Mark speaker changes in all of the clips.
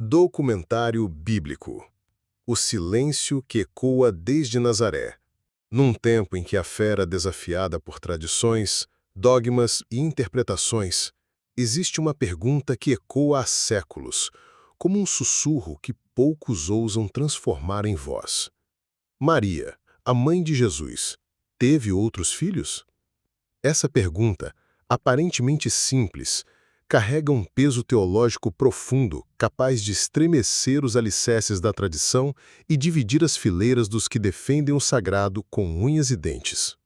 Speaker 1: Documentário bíblico. O silêncio que ecoa desde Nazaré. Num tempo em que a fé era desafiada por tradições, dogmas e interpretações, existe uma pergunta que ecoa há séculos, como um sussurro que poucos ousam transformar em voz. Maria, a mãe de Jesus, teve outros filhos? Essa pergunta, aparentemente simples, carrega um peso teológico profundo, capaz de estremecer os alicerces da tradição e dividir as fileiras dos que defendem o sagrado com unhas e dentes.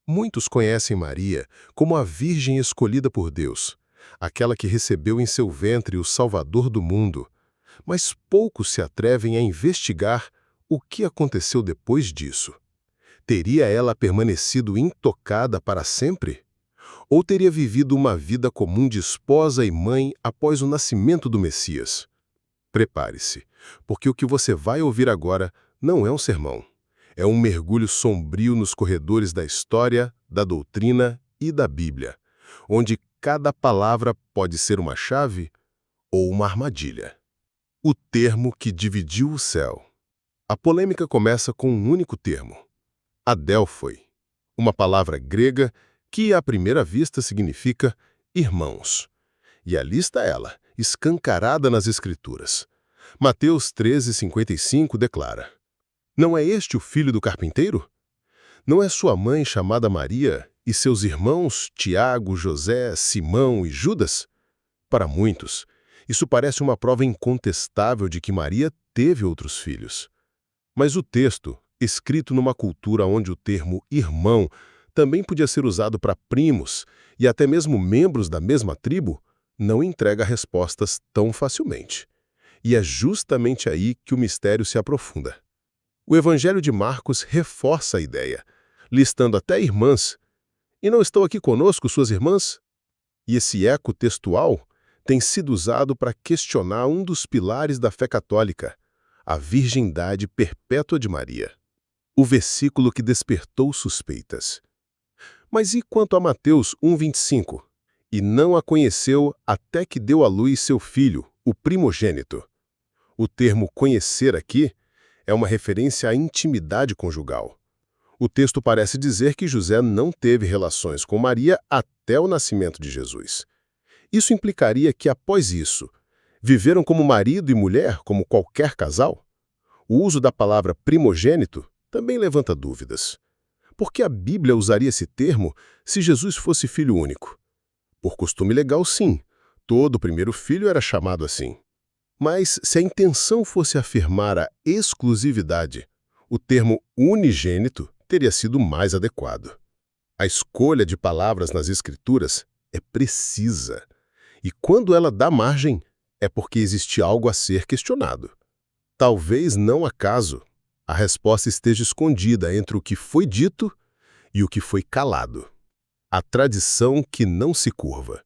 Speaker 1: Muitos conhecem Maria como a Virgem escolhida por Deus, aquela que recebeu em seu ventre o Salvador do mundo, mas poucos se atrevem a investigar o que aconteceu depois disso. Teria ela permanecido intocada para sempre? Ou teria vivido uma vida comum de esposa e mãe após o nascimento do Messias? Prepare-se, porque o que você vai ouvir agora não é um sermão. É um mergulho sombrio nos corredores da história, da doutrina e da Bíblia, onde cada palavra pode ser uma chave ou uma armadilha. O termo que dividiu o céu. A polêmica começa com um único termo: Adélfoi, uma palavra grega que à primeira vista significa irmãos. E ali está ela, escancarada nas Escrituras. Mateus 13:55 declara: Não é este o filho do carpinteiro? Não é sua mãe chamada Maria e seus irmãos Tiago, José, Simão e Judas? Para muitos, isso parece uma prova incontestável de que Maria teve outros filhos. Mas o texto, escrito numa cultura onde o termo irmão também podia ser usado para primos e até mesmo membros da mesma tribo, não entrega respostas tão facilmente. E é justamente aí que o mistério se aprofunda. O Evangelho de Marcos reforça a ideia, listando até irmãs. E não estão aqui conosco suas irmãs? E esse eco textual tem sido usado para questionar um dos pilares da fé católica, a virgindade perpétua de Maria. O versículo que despertou suspeitas. Mas e quanto a Mateus 1:25? E não a conheceu até que deu à luz seu filho, o primogênito. O termo conhecer aqui é uma referência à intimidade conjugal. O texto parece dizer que José não teve relações com Maria até o nascimento de Jesus. Isso implicaria que, após isso, viveram como marido e mulher, como qualquer casal? O uso da palavra primogênito também levanta dúvidas. Por que a Bíblia usaria esse termo se Jesus fosse filho único? Por costume legal, sim. Todo primeiro filho era chamado assim. Mas se a intenção fosse afirmar a exclusividade, o termo unigênito teria sido mais adequado. A escolha de palavras nas Escrituras é precisa. E quando ela dá margem, é porque existe algo a ser questionado. Talvez não acaso a resposta esteja escondida entre o que foi dito e o que foi calado. A tradição que não se curva.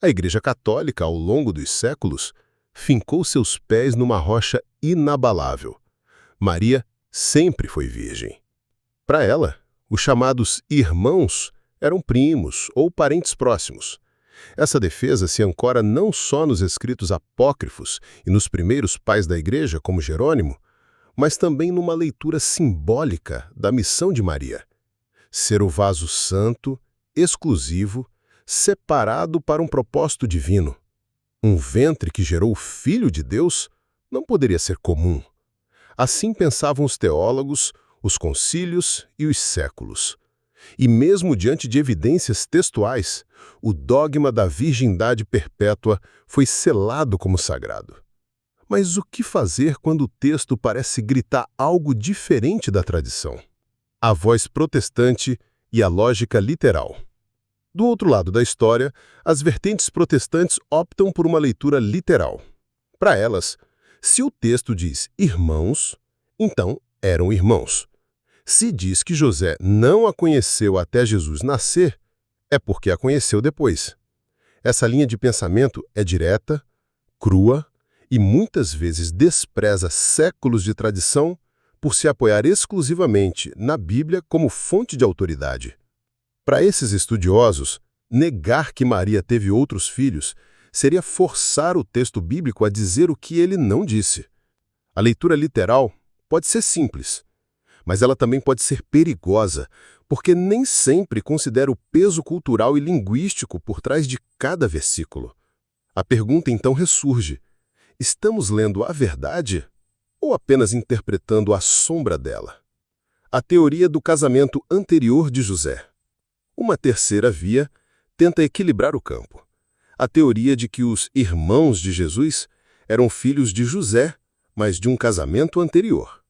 Speaker 1: A Igreja Católica, ao longo dos séculos, fincou seus pés numa rocha inabalável. Maria sempre foi virgem. Para ela, os chamados irmãos eram primos ou parentes próximos. Essa defesa se ancora não só nos escritos apócrifos e nos primeiros pais da Igreja, como Jerônimo, mas também numa leitura simbólica da missão de Maria. Ser o vaso santo, exclusivo, separado para um propósito divino. Um ventre que gerou o Filho de Deus não poderia ser comum. Assim pensavam os teólogos, os concílios e os séculos. E mesmo diante de evidências textuais, o dogma da virgindade perpétua foi selado como sagrado. Mas o que fazer quando o texto parece gritar algo diferente da tradição? A voz protestante e a lógica literal. Do outro lado da história, as vertentes protestantes optam por uma leitura literal. Para elas, se o texto diz irmãos, então eram irmãos. Se diz que José não a conheceu até Jesus nascer, é porque a conheceu depois. Essa linha de pensamento é direta, crua e muitas vezes despreza séculos de tradição por se apoiar exclusivamente na Bíblia como fonte de autoridade. Para esses estudiosos, negar que Maria teve outros filhos seria forçar o texto bíblico a dizer o que ele não disse. A leitura literal pode ser simples, mas ela também pode ser perigosa, porque nem sempre considera o peso cultural e linguístico por trás de cada versículo. A pergunta então ressurge: estamos lendo a verdade ou apenas interpretando a sombra dela? A teoria do casamento anterior de José. Uma terceira via tenta equilibrar o campo. A teoria de que os irmãos de Jesus eram filhos de José, mas de um casamento anterior.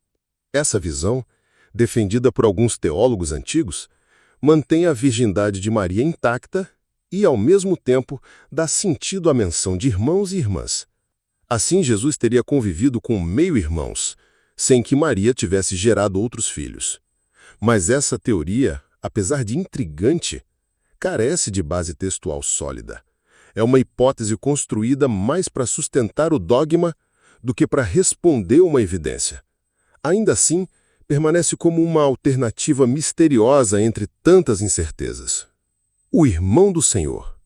Speaker 1: Essa visão, defendida por alguns teólogos antigos, mantém a virgindade de Maria intacta e, ao mesmo tempo, dá sentido à menção de irmãos e irmãs. Assim, Jesus teria convivido com meio-irmãos, sem que Maria tivesse gerado outros filhos. Mas essa teoria, apesar de intrigante, carece de base textual sólida. É uma hipótese construída mais para sustentar o dogma do que para responder uma evidência. Ainda assim, permanece como uma alternativa misteriosa entre tantas incertezas. O irmão do Senhor.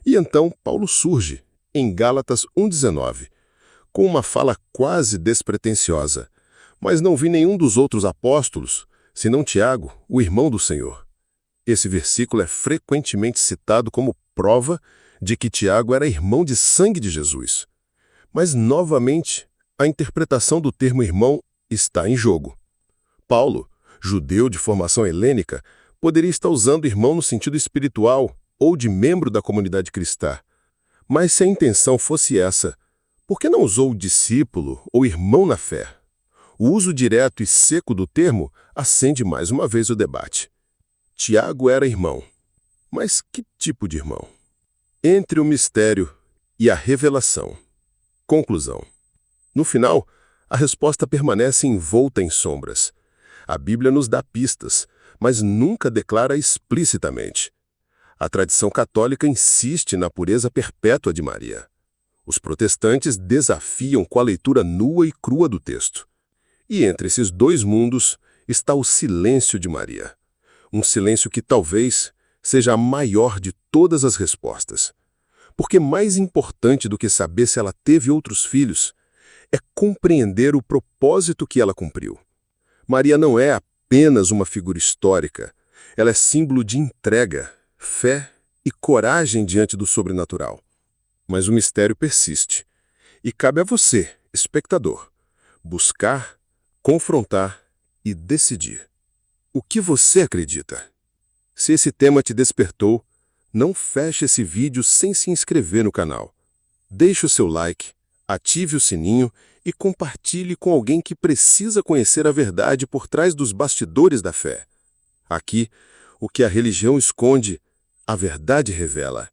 Speaker 1: E então Paulo surge, em Gálatas 1,19, com uma fala quase despretensiosa. Mas não vi nenhum dos outros apóstolos, senão Tiago, o irmão do Senhor. Esse versículo é frequentemente citado como prova de que Tiago era irmão de sangue de Jesus. Mas, novamente, a interpretação do termo irmão está em jogo. Paulo, judeu de formação helênica, poderia estar usando irmão no sentido espiritual ou de membro da comunidade cristã. Mas se a intenção fosse essa, por que não usou discípulo ou irmão na fé? O uso direto e seco do termo acende mais uma vez o debate. Tiago era irmão. Mas que tipo de irmão? Entre o mistério e a revelação. Conclusão. No final, a resposta permanece envolta em sombras. A Bíblia nos dá pistas, mas nunca declara explicitamente. A tradição católica insiste na pureza perpétua de Maria. Os protestantes desafiam com a leitura nua e crua do texto. E entre esses dois mundos está o silêncio de Maria. Um silêncio que talvez seja a maior de todas as respostas. Porque mais importante do que saber se ela teve outros filhos é compreender o propósito que ela cumpriu. Maria não é apenas uma figura histórica, ela é símbolo de entrega, fé e coragem diante do sobrenatural. Mas o mistério persiste, e cabe a você, espectador, buscar, confrontar e decidir. O que você acredita? Se esse tema te despertou, não feche esse vídeo sem se inscrever no canal. Deixe o seu like, ative o sininho e compartilhe com alguém que precisa conhecer a verdade por trás dos bastidores da fé. Aqui, o que a religião esconde, a verdade revela.